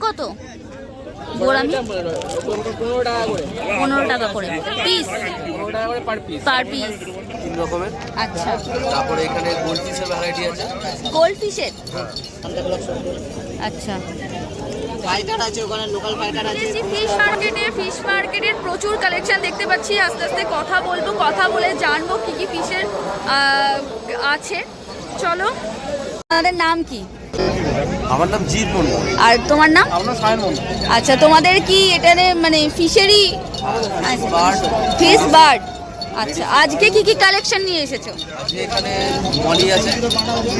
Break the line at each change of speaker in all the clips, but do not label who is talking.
কত? গোড়ামি 15 টাকা করে পিস, পার পিস।
তিন রকমের।
আচ্ছা,
তারপরে এখানে গোল্ড ফিশের ভ্যারাইটি আছে।
গোল্ড ফিশের, আচ্ছা।
ফাইটার আছে, ওখানে লোকাল ফাইটার আছে।
ফিশ মার্কেটের প্রচুর কালেকশন দেখতে পাচ্ছি। আস্তে আস্তে কথা বলবো, কথা বলে জানবো কি কি ফিশের আছে। চলো, আপনাদের নাম কি?
আমার নাম জিৎ মন্ডল।
আর তোমার নাম?
আমার সায়ন মন্ডল।
আচ্ছা, তোমাদের কি এটারে মানে ফিশেরই ফিশ বার্ড? আচ্ছা, আজকে কি কি কালেকশন নিয়ে এসেছো?
আজকে এখানে মলি আছে,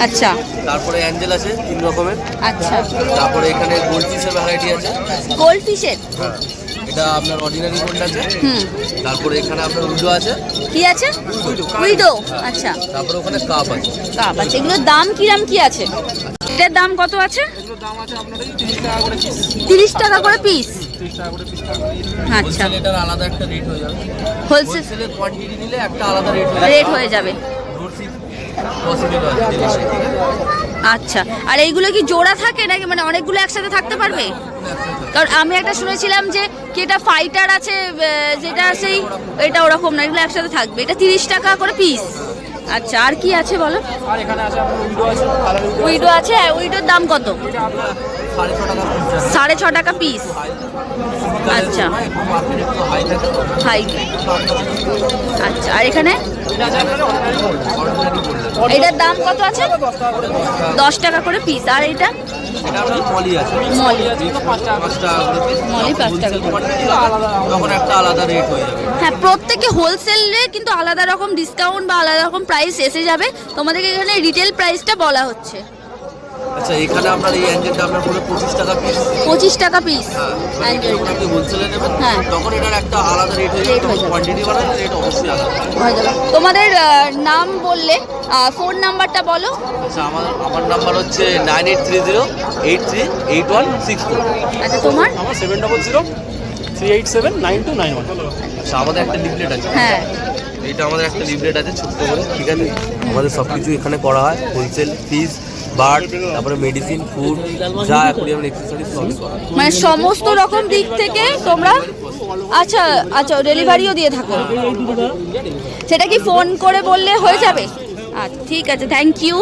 আচ্ছা,
তারপরে অ্যাঞ্জেল আছে তিন রকমের।
আচ্ছা,
তারপরে এখানে গোল্ড ফিশের ভ্যারাইটি আছে।
গোল্ড ফিশের,
এটা আপনার অর্ডিনারি গোল্ড আছে। তারপরে এখানে আপনার উইডো আছে।
কি আছে? উইডো, আচ্ছা।
তারপরে ওখানে কাপ আছে।
কাপ আছে। এগুলোর দাম কিরাম কি আছে? এটার দাম কত আছে?
এগুলোর দাম আছে আপনার 30 টাকা করে পিস।
30 টাকা করে পিস,
30 টাকা করে পিস।
আচ্ছা।
এটার আলাদা একটা রেট হয়ে যাবে।
হোলসেলের
কোয়ান্টিটি নিলে একটা আলাদা
রেট হয়ে যাবে। আচ্ছা, আর এইগুলো কি জোড়া থাকে নাকি মানে অনেকগুলো একসাথে থাকতে পারবে? কারণ আমি একটা শুনেছিলাম যে কি এটা ফাইটার আছে, যেটা সেই এটা ওরকম না, এগুলো একসাথে থাকবে। এটা 30 টাকা করে পিস। আচ্ছা, আর কি আছে বলো?
আর এখানে আছে আপনার উইডো আছে।
উইডো আছে, উইডোর দাম কত? 6.5 টাকা পিস। আচ্ছা, হাই। আচ্ছা, আর এখানে এটার দাম কত আছে? 10 টাকা করে পিস। আর এটা
মলি আছে।
মলি
5 টাকা করে পিস।
মলি 5 টাকা করে।
তখন একটা আলাদা রেট হয়ে যাবে।
হ্যাঁ, প্রত্যেকে হোলসেলে কিন্তু আলাদা রকম ডিসকাউন্ট বা আলাদা রকম প্রাইস এসে যাবে। তোমাদেরকে এখানে রিটেল প্রাইসটা বলা হচ্ছে।
আচ্ছা, এখানে আপনার এই অ্যাঞ্জেলটা আপনার পুরো 25 টাকা পিস।
25 টাকা পিস
অ্যাঞ্জেলটা আপনি হোলসেলে নেবেন,
হ্যাঁ,
তখন এটার একটা আলাদা রেট হয়ে যাবে। কোয়ান্টিটি বাড়ালে রেট অবশ্যই আলাদা
হয়ে যাবে। তোমাদের নাম বললে, ফোন নাম্বারটা বলো।
আচ্ছা, আমার নাম্বার হচ্ছে 9830838164।
আচ্ছা, তোমার?
আমার 7003879291। আচ্ছা, আমাদের একটা লিফলেট আছে।
হ্যাঁ,
এইটা আমাদের একটা লিফলেট আছে ছোট্ট করে, ঠিক আছে? আমাদের সব কিছু এখানে করা হয়, হোলসেল, ফিস, বার্ড, তারপরে মেডিসিন, ফুড, যা অ্যাকোয়ারিয়াম অ্যাক্সেসরিজ সবই করা হয়।
মানে সমস্ত রকম দিক থেকে তোমরা, আচ্ছা আচ্ছা, ডেলিভারিও দিয়ে থাকো। সেটা কি ফোন করে বললে হয়ে যাবে? আচ্ছা, ঠিক আছে, থ্যাংক ইউ।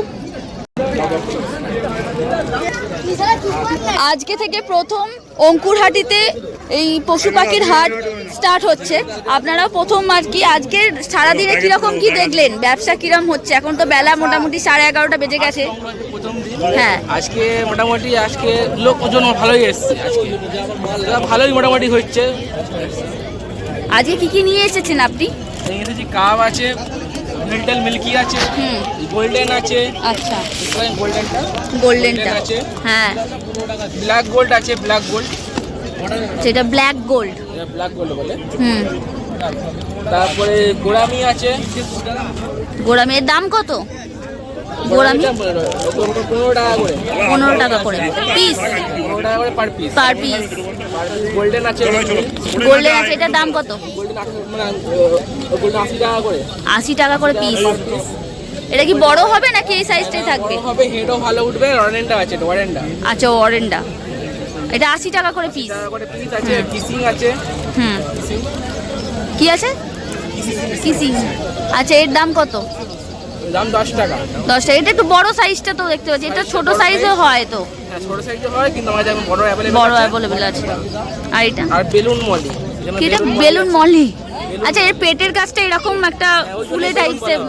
আজকে থেকে প্রথম অঙ্কুরহাটিতে এই পশু পাখির হাট স্টার্ট হচ্ছে। আপনারাও প্রথম আর কি আজকে সারাদিনে কিরকম কি দেখলেন, ব্যবসা কিরকম হচ্ছে? এখন তো বেলা মোটামুটি 11:30 বেজে গেছে। হ্যাঁ,
আজকে মোটামুটি আজকে লোকজন ভালোই এসছে, আজকে ভালোই মোটামুটি হচ্ছে।
আজকে কি কি নিয়ে এসেছেন আপনি?
এসেছি কাপ আছে, মিল্টন মিল্কি আছে, গোল্ডেন আছে।
আচ্ছা,
গোল্ডেনটা
গোল্ডেনটা
আছে,
হ্যাঁ।
ব্ল্যাক গোল্ড আছে, ব্ল্যাক গোল্ড,
সেটা ব্ল্যাক গোল্ড।
ব্ল্যাক গোল্ড বলে। তারপরে গোড়ামি আছে।
গোড়ামির দাম কত? গোড়ামি
15 টাকা করে।
15 টাকা করে পিস,
15 টাকা করে per piece.
Per piece.
Golden আছে,
গোল্ডেন আছে, এটার দাম কত?
গোল্ডেন 80 টাকা করে।
80 টাকা করে পিস। এটা কি বড় হবে নাকি এই সাইজটাই থাকবে?
হবে, হেডও ভালো উঠবে। অরেন্ডা আছে, অরেন্ডা।
আচ্ছা, অরেন্ডা, এটা 80 টাকা করে পিস।
পিস আছে, কিসিং আছে।
কি আছে? কিসিং। আচ্ছা, এর দাম কত?
দাম 10 টাকা।
10 টাকা। এটা একটু বড় সাইজটা তো দেখতে পাচ্ছি, এটা ছোট সাইজও হয় তো?
হ্যাঁ, ছোট সাইজে হয়, কিন্তু আমাদের এখন বড় অ্যাভেলেবল
বড় অ্যাভেলেবল আছে। আর এটা?
আর বেলুন মলি।
কি এটা? বেলুন মলি। আচ্ছা, এর পেটের কাছটা এরকম একটা ফুলে টাইপসের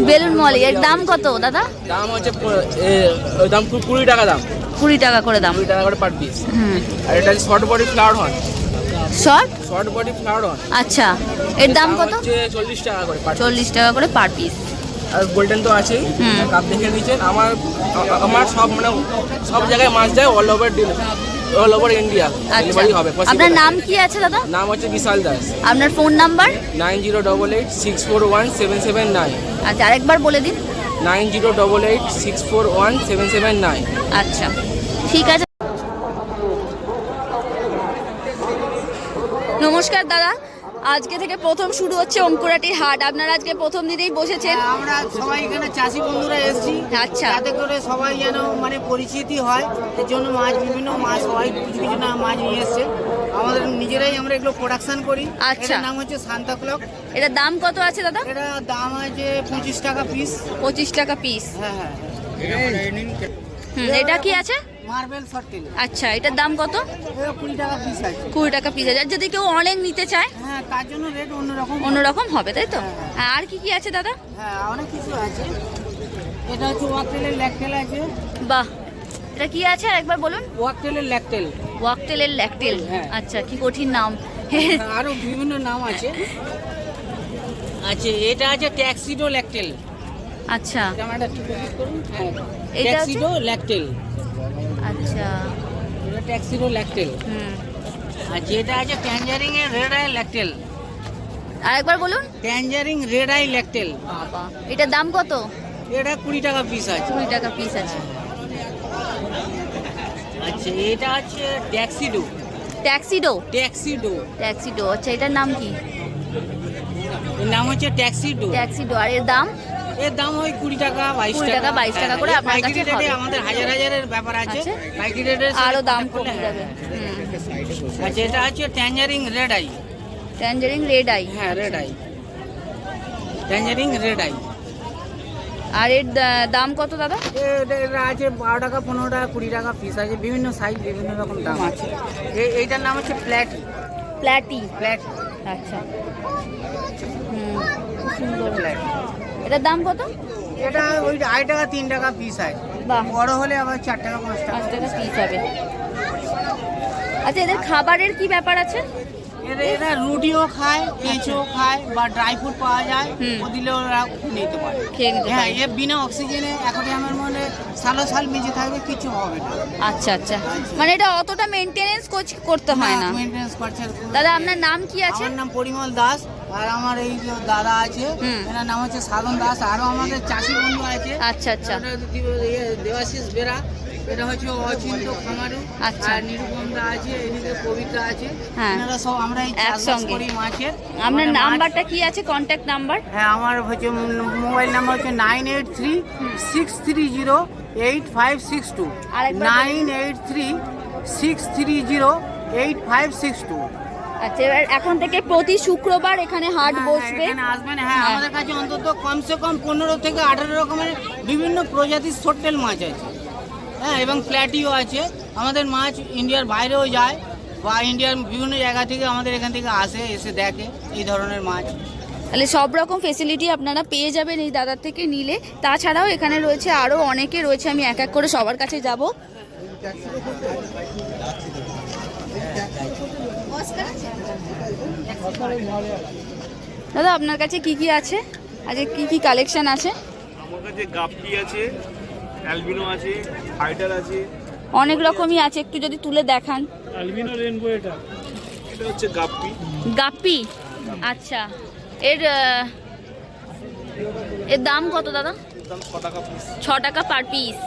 বেলুন মলি। এর দাম কত দাদা?
দাম হচ্ছে দাম 20 টাকা দাম।
20 টাকা করে দাম।
20 টাকা করে পার পিস। আর এটা short body flower horn. Short body flower horn.
আচ্ছা, এর দাম কত?
40 টাকা করে পার।
40 টাকা করে পার পিস।
আর গোল্ডেন তো আছেই। কাপ দেখে নিয়েছেন। আমার সব মানে সব জায়গায় মাছ যায়, অল ওভার ইন্ডিয়া ডেলিভারি হবে।
আপনার নাম কি আছে দাদা?
নাম হচ্ছে বিশাল দাস।
আপনার ফোন নাম্বার?
9088641779।
আচ্ছা, আরেকবার বলে দিন।
9088641779।
আচ্ছা, ঠিক আছে। নমস্কার দাদা, আজকে থেকে প্রথম শুরু হচ্ছে অঙ্কুরাটির হাট। আপনারা আজকে প্রথম দিনেই বসেছেন।
আমরা সবাই এখানে চাষি বন্ধুরা এসেছি,
আচ্ছা।
যাতে করে সবাই যেন মানে পরিচিতি হয়, এর জন্য মাছ বিভিন্ন মাছ সবাই কিছু কিছু না মাছ নিয়ে এসছে। আমাদের নিজেরাই আমরা এগুলো প্রোডাকশন করি।
আচ্ছা।
এটার নাম হচ্ছে সান্তা ক্লক।
এটার দাম কত আছে দাদা?
এটা দাম আছে 25 টাকা পিস।
25 টাকা পিস।
হ্যাঁ হ্যাঁ।
এটা কি আছে?
মার্বেল সর্টেল।
আচ্ছা, এটার দাম কত?
এটা 20 টাকা পিস আছে।
20 টাকা পিস আছে। আর যদি কেউ অনেক নিতে চায়
হ্যাঁ, তার জন্য রেট অন্যরকম।
অন্যরকম হবে, তাই তো?
হ্যাঁ।
আর কি কি আছে দাদা?
হ্যাঁ, অনেক কিছু আছে। এটা হচ্ছে ওয়াকটেলের ল্যাকটেল আছে।
বাহ, এটা কি আছে একবার বলুন।
ওয়াকটেলের ল্যাকটেল।
ওয়াকটেলের ল্যাকটেল।
হ্যাঁ।
আচ্ছা, কি কঠিন নাম।
আরো বিভিন্ন নাম আছে। আচ্ছা, এটা আছে ট্যাক্সিডো ল্যাকটেল।
আচ্ছা,
ক্যামেরাটা একটু ফোকাস করুন। হ্যাঁ,
এটা
ট্যাক্সিডো ল্যাকটেল।
আচ্ছা।
এটা ট্যাক্সিডো ল্যাকটেল। আচ্ছা, এটা আছে ট্যাঞ্জারিং এর রেড আই ল্যাকটেল।
আর একবার বলুন।
ট্যাঞ্জারিং রেড আই ল্যাকটেল।
বাবা, এটার দাম কত?
এটা 20 টাকা পিস আছে।
20 টাকা পিস আছে।
আচ্ছা, এটা আছে ট্যাক্সিডো।
ট্যাক্সিডো।
ট্যাক্সিডো।
ট্যাক্সিডো, আচ্ছা, এটার নাম কি?
এর নাম হচ্ছে ট্যাক্সিডো।
ট্যাক্সিডো। আর এর দাম?
এর দাম ওই 20 টাকা 22
20 টাকা, 22 টাকা করে আপনার কাছে
পাইকারি রেটে
হবে।
আমাদের হাজার হাজারের ব্যাপার আছে।
আচ্ছা।
পাইকারি রেটে
আরো দাম কমে যাবে।
আচ্ছা, এটা আছে tangerine red eye.
Tangerine red eye.
হ্যাঁ, red eye. Tangerine red eye.
আর এর দাম কত দাদা?
এটা আছে 12 টাকা 15 টাকা 20 টাকা পিস আছে। বিভিন্ন সাইজ বিভিন্ন রকম দাম আছে। এইটার নাম হচ্ছে প্ল্যাটি।
প্ল্যাটি।
প্ল্যাটি।
আচ্ছা। খুব সুন্দর।
প্ল্যাটি।
এটার দাম কত?
এটা ওই 2 টাকা 3 টাকা পিস আছে।
বাহ,
বড় হলে আবার 4 টাকা 5 টাকা
5 টাকা পিস হবে। আচ্ছা, এদের খাবারের কি ব্যাপার আছে?
এরা রুটিও খায়, কেঁচো খায়, বা ড্রাই ফ্রুট পাওয়া যায়, ও দিলে ওরা নিতে পারে।
খেয়ে নিতে
হ্যাঁ,
পারে।
এ বিনা অক্সিজেনে অ্যাকোয়ারিয়ামের মধ্যে সাল বেঁচে থাকবে, কিছু হবে না।
আচ্ছা আচ্ছা, মানে এটা অতটা মেনটেনেন্স করতে হয় না।
মেইনটেনেন্স করছে।
দাদা, আপনার নাম কি আছে?
আমার নাম পরিমল দাস। আর আমার এই যে দাদা আছে, এনার নাম হচ্ছে সাধন দাস। আরো আমাদের চাষি বন্ধু আছে।
আচ্ছা আচ্ছা।
দেবাশিস বেরা, এটা হচ্ছে অচিন্ত খামারু।
আচ্ছা।
আর নিরুপমদা আছে, এদিকে পবিত্রা আছে।
হ্যাঁ।
এনারা সব আমরা এই চাষবাস
একসঙ্গে।
করি মাছের।
আপনার
আমাদের মাছ-
নাম্বারটা কি আছে, কন্ট্যাক্ট নাম্বার?
হ্যাঁ, আমার হচ্ছে মোবাইল নাম্বার হচ্ছে 9836308562।
আরেকবার বলুন।
9836308562।
আচ্ছা, এবার এখন থেকে প্রতি শুক্রবার এখানে হাট বসবে।
এখানে আসবেন। হ্যাঁ,
হ্যাঁ।
আমাদের কাছে অন্তত কমসে কম 15 থেকে 18 রকমের বিভিন্ন প্রজাতির সোট্টেল মাছ আছে। হ্যাঁ, এবং প্ল্যাটিও আছে। আমাদের মাছ ইন্ডিয়ার বাইরেও যায়, বা ইন্ডিয়ার বিভিন্ন জায়গা থেকে আমাদের এখান থেকে আসে, এসে দেখে এই ধরনের মাছ।
তাহলে সব রকম ফেসিলিটি আপনারা পেয়ে যাবেন এই দাদার থেকে নিলে। তাছাড়াও এখানে রয়েছে আরও অনেকে রয়েছে, আমি এক এক করে সবার কাছে যাব। দাদা, আপনার কাছে কি কি আছে, আজকে কি কি কালেকশন আছে?
আমার কাছে গাপ্পি আছে, অ্যালবিনো আছে, ফাইটার আছে।
অনেক রকমই আছে, একটু যদি তুলে দেখান।
অ্যালবিনো রেনবো, এটা হচ্ছে গাপ্পি।
গাপ্পি। আচ্ছা, এর এর দাম কত দাদা?
দাম 6 টাকা পিস।
6 টাকা পার পিস।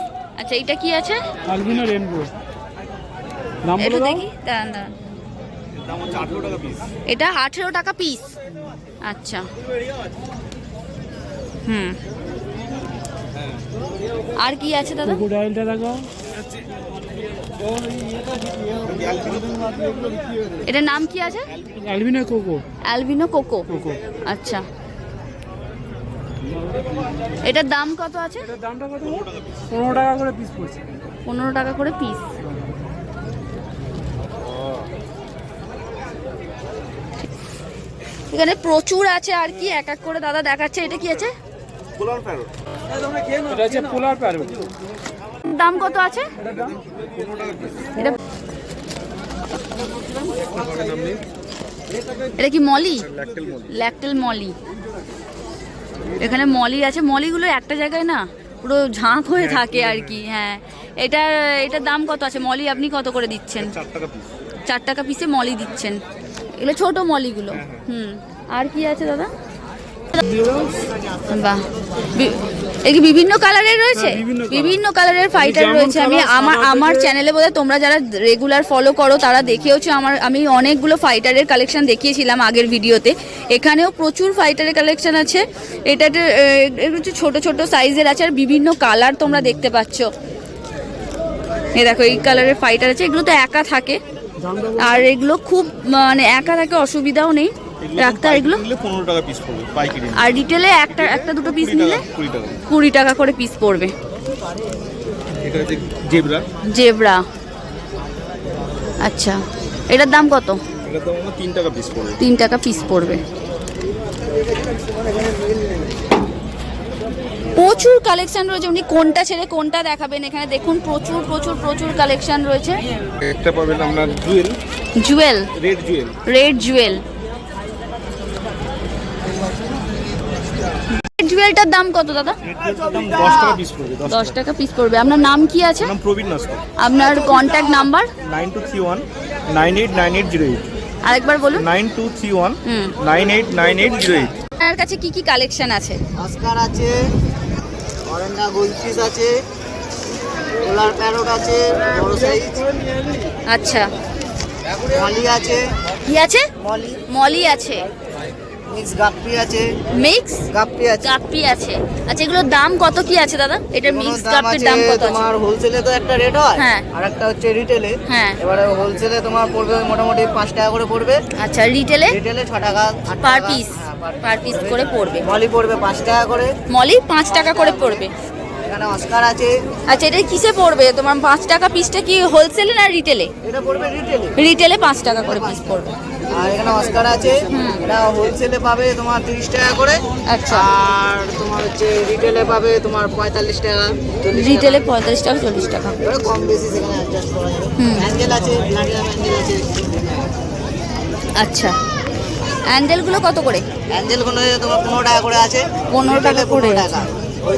আচ্ছা, এটা কি আছে?
অ্যালবিনো রেনবো, দাম
একটু
বলে দাও।
দেখি, দাঁড়ান দাঁড়ান।
দাম হচ্ছে 18 টাকা পিস।
এটা 18 টাকা পিস। আচ্ছা। আর কি আছে দাদা?
ক্রোকোডাইলটা দেখাও।
এটার নাম কি আছে?
Albino cocoa.
Albino cocoa.
Cocoa.
আচ্ছা, এটার দাম কত আছে?
এটার দামটা কত? 15 টাকা করে পিস পড়ছে।
15 টাকা করে পিস। এখানে প্রচুর আছে। আর কি এক এক করে দাদা দেখাচ্ছে। এটা কি আছে?
পোলার প্যারট। এটা হচ্ছে পোলার প্যারট।
দাম কত আছে? এটা এটা কি মলি? ল্যাকটেল মলি। এখানে মলি আছে। মলিগুলো একটা জায়গায় না পুরো ঝাঁক হয়ে থাকে আর কি। হ্যাঁ, এটার দাম কত আছে? মলি আপনি কত করে দিচ্ছেন?
4 টাকা পিস।
4 টাকা পিসে মলি দিচ্ছেন। এগুলো ছোট মলিগুলো। আর কি আছে দাদা? বাহ, এই কি বিভিন্ন কালারের রয়েছে? বিভিন্ন কালারের ফাইটার রয়েছে। আমি আমার চ্যানেলে বোধহয় তোমরা যারা রেগুলার ফলো করো তারা দেখেওছো, আমি অনেকগুলো ফাইটারের কালেকশন দেখিয়েছিলাম আগের ভিডিওতে। এখানেও প্রচুর ফাইটারের কালেকশন আছে। এটা হচ্ছে ছোট ছোট সাইজের আছে আর বিভিন্ন কালার তোমরা দেখতে পাচ্ছ। এই দেখো এই কালারের ফাইটার আছে, এগুলো তো একা থাকে আর এগুলো খুব মানে একা থাকে, অসুবিধাও নেই রাখতে। আর এগুলো
15 টাকা পিস পড়বে পাইকারি,
আর রিটেলে একটা দুটো পিস নিলে
20 টাকা
20 টাকা করে পিস পড়বে।
এটা হচ্ছে জেব্রা,
জেব্রা। আচ্ছা, এটার দাম কত?
এটা তো আমার 3 টাকা পিস পড়বে।
3 টাকা পিস পড়বে। প্রচুর কালেকশন রয়েছে, উনি কোনটা ছেড়ে কোনটা দেখাবেন। এখানে দেখুন প্রচুর প্রচুর প্রচুর কালেকশন রয়েছে।
একটা পাবেন আপনার jewel,
jewel,
red jewel,
red jewel. জুয়েলটার দাম কত দাদা?
দাম 10 টাকা পিস পড়বে।
10 টাকা পিস পড়বে। আপনার নাম কি আছে?
নাম প্রবীণ নস্কর।
আপনার কন্ট্যাক্ট নাম্বার?
9231 989808।
আরেকবার বলুন।
9231 989808।
আপনার কাছে কি কি কালেকশন আছে?
অস্কার আছে, অরেঞ্জা গোলফিশ আছে, পোলার প্যারট আছে বড় সাইজ,
আচ্ছা,
মলি আছে,
কি আছে?
মলি,
মলি আছে,
মিক্স গাপ্পি আছে,
মিক্স
গাপ্পি আছে।
গাপ্পি আছে। আচ্ছা, এগুলোর দাম কত কি আছে দাদা? এটা মিক্স গাপ্পির দাম কত আছে?
তোমার হোলসেলে তো একটা রেট হয়,
হ্যাঁ।
আর একটা হচ্ছে রিটেলে।
হ্যাঁ।
এবারে হোলসেলে তোমার পড়বে মোটামুটি 5 টাকা করে পড়বে,
আচ্ছা, রিটেলে
রিটেলে 6 টাকা, 8
পার
টাকা।
পিস,
হ্যাঁ,
পার পিস করে পড়বে।
মলি পড়বে 5 টাকা করে,
মলি 5 টাকা করে পড়বে।
এখানে অস্কার আছে,
আচ্ছা, এটা কিসে পড়বে তোমার? 5 টাকা পিসটা কি হোলসেলে না রিটেলে?
এটা পড়বে রিটেলে।
রিটেলে 5 টাকা করে পিস পড়বে।
আর এখানে অস্কার আছে, এটা হোলসেলে পাবে তোমার 30 টাকা করে।
আচ্ছা।
আর তোমার হচ্ছে রিটেলে পাবে তোমার 45 টাকা, 40 টাকা।
রিটেলে 45 টাকা 40 টাকা।
এবারে কম বেশি সেখানে অ্যাডজাস্ট করা যাবে। অ্যাঞ্জেল আছে, প্লাটিনাম অ্যাঞ্জেল আছে।
আচ্ছা, অ্যান্ডেলগুলো কত করে?
অ্যাঞ্জেলগুলো তোমার 15 টাকা করে আছে,
15 টাকা করে।
15 টাকা।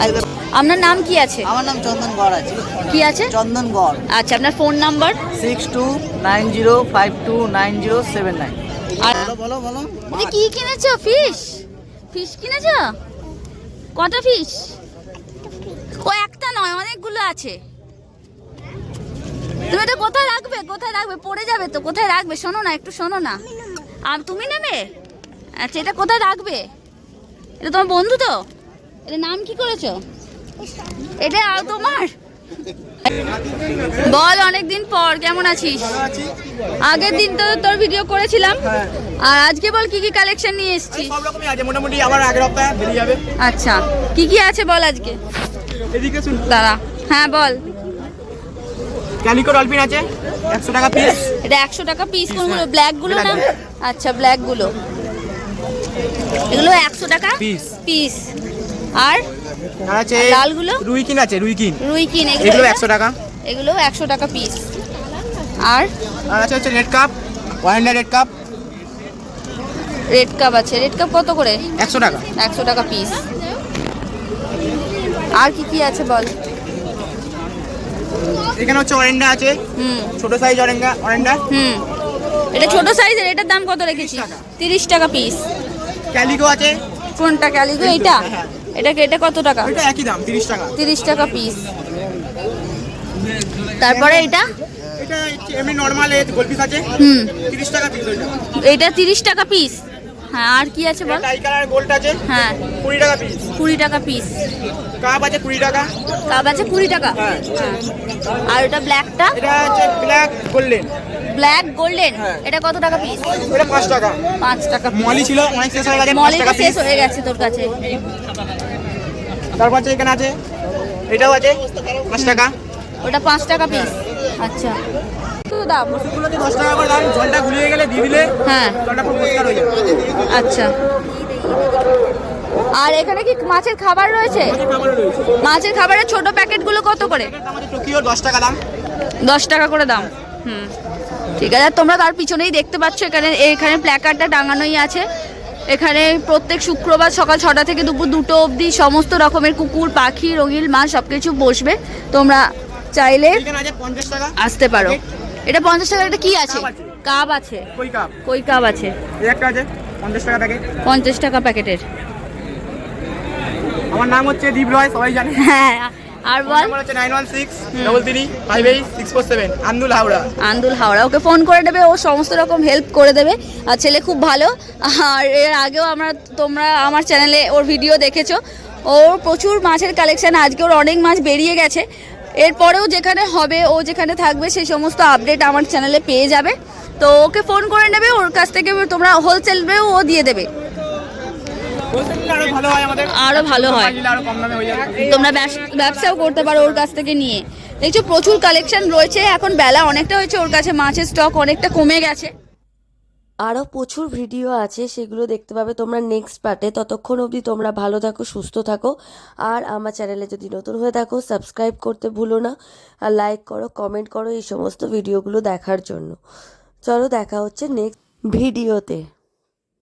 আচ্ছা, আপনার নাম কি আছে?
আমার নাম চন্দন গড় আছে।
কি আছে?
চন্দন গড়।
আচ্ছা, আপনার ফোন নাম্বার?
6290529079।
আর
বলো বলো।
এটা কি কিনেছো? ফিশ? ফিশ কিনেছো? কটা ফিশ? ও একটা নয়, অনেকগুলো আছে। তুমি এটা কোথায় রাখবে? কোথায় রাখবে? পড়ে যাবে তো। কোথায় রাখবে? শোনো না, একটু শোনো না। আর তুমি নেবে? আচ্ছা, এটা কোথায় রাখবে? এটা তোমার বন্ধু তো? এটা নাম কি করেছো? এটা আর তোমার? বল, অনেকদিন পর কেমন আছিস? আগের দিন তো তোর ভিডিও করেছিলাম, আর আজকে বল কি কি কালেকশন নিয়ে এসেছিস?
সব রকমই আছে মোটামুটি, আবার আগের সপ্তাহে বেরিয়ে যাবে।
আচ্ছা, কি কি আছে বল আজকে।
এদিকে শুন,
দাঁড়া, হ্যাঁ বল।
ক্যালিকো ডলফিন আছে 100 টাকা পিস।
এটা 100 টাকা পিস। কোনগুলো? ব্ল্যাক গুলো না? আচ্ছা, ব্ল্যাক গুলো। এগুলো 100 টাকা
পিস।
পিস। আর
আর আছে
লালগুলো?
রুইকিন আছে, রুইকিন,
রুইকিন।
এগুলো 100 টাকা।
এগুলো 100 টাকা পিস। আর
আর আছে হচ্ছে red cup, wonder red cup
red cup আছে। রেড কাপ কত করে?
100 টাকা।
100 টাকা পিস। আর কি কি আছে বল।
এখানে হচ্ছে অরেন্ডা আছে, ছোট সাইজ অরেন্ডা।
এটা ছোট সাইজের। এটার দাম কত রেখেছিস? 30 টাকা পিস।
ক্যালিকো আছে।
কোনটা? ক্যালিগো? এটা?
হ্যাঁ।
এটা কত টাকা?
এটা একই দাম 30 টাকা।
30 টাকা পিস। তারপরে এটা?
এটা এমনি নরমাল গোলফিশ আছে 30 টাকা পিস।
এটা 30 টাকা পিস। হ্যাঁ, আর কি আছে বল।
টাই কালার গোল্ড আছে,
হ্যাঁ,
20 টাকা পিস।
20 টাকা পিস।
কাপ আছে 20 টাকা।
কাপ আছে 20 টাকা।
হ্যাঁ।
আর ওটা ব্ল্যাকটা?
এটা হচ্ছে ব্ল্যাক গোল্ডেন।
Black golden.
হ্যাঁ।
এটা কত টাকা পিস?
এটা 5 টাকা।
5 টাকা পিস।
মলি ছিল, অনেক শেষ হয়ে গেছে, 5
মলিটা
টাকা
শেষ
পিস।
হয়ে গেছে তোর কাছে।
তারপর আছে এখানে আছে, এটাও আছে 5 টাকা।
ওটা 5 টাকা পিস। আচ্ছা, তো দাম?
ওষুধগুলোতে 10 টাকা করে দাম। জলটা গুলিয়ে গেলে দিয়ে দিলে
হ্যাঁ।
জলটা পুরো পরিষ্কার হয়ে যাবে।
আচ্ছা, আর এখানে কি মাছের খাবার রয়েছে?
খাবারও রয়েছে।
মাছের খাবারের ছোট প্যাকেটগুলো কত করে?
আমাদের টোকিও 10 টাকা দাম।
10 টাকা করে দাম। ঠিক আছে। আর তোমরা তার পিছনেই দেখতে পাচ্ছ এখানে প্ল্যাকার্ডটা টাঙানোই আছে। এখানে প্রত্যেক শুক্রবার সকাল 6টা থেকে দুপুর 2টো অবধি সমস্ত রকমের কুকুর, পাখি, রঙিন মাছ সবকিছু বসবে। তোমরা চাইলে
এখানে আছে 50 টাকা।
আসতে পারো। এটা 50 টাকা। এটা কি আছে? কাপ আছে।
কই কাপ?
কই কাপ আছে।
এই একটা আছে 50 টাকা প্যাকেট।
50 টাকা প্যাকেটের।
আমার নাম হচ্ছে দীপ রয়, সবাই জানে।
হ্যাঁ, আর বল।
আমার হচ্ছে 9163358647, আন্দুল হাওড়া।
আন্দুল হাওড়া, ওকে ফোন করে দেবে, ও সমস্ত রকম হেল্প করে দেবে। আর ছেলে খুব ভালো। আর এর আগেও তোমরা আমার চ্যানেলে ওর ভিডিও দেখেছো। ওর প্রচুর মাছের কালেকশন, আজকে ওর অনেক মাছ বেরিয়ে গেছে। এরপরেও যেখানে হবে, ও যেখানে থাকবে, সেই সমস্ত আপডেট আমার চ্যানেলে পেয়ে যাবে। তো ওকে ফোন করে নেবে, ওর কাছ থেকে তোমরা হোলসেলেও ও দিয়ে দেবে,
আরো ভালো হয় আমাদের,
আরও ভালো হয়।
আরো কম দামে হয়ে যাবে।
তোমরা ব্যবসাও করতে পারো ওর কাছ থেকে নিয়ে। দেখছো প্রচুর কালেকশন রয়েছে। এখন বেলা অনেকটা হয়েছে, ওর কাছে মাছের স্টক অনেকটা কমে গেছে।
আরও প্রচুর ভিডিও আছে, সেগুলো দেখতে পাবে তোমরা নেক্সট পার্টে। ততক্ষণ অবধি তোমরা ভালো থাকো, সুস্থ থাকো। আর আমার চ্যানেলে যদি নতুন হয়ে থাকো, সাবস্ক্রাইব করতে ভুলো না, আর লাইক করো, কমেন্ট করো এই সমস্ত ভিডিওগুলো দেখার জন্য। চলো দেখা হচ্ছে নেক্সট ভিডিওতে।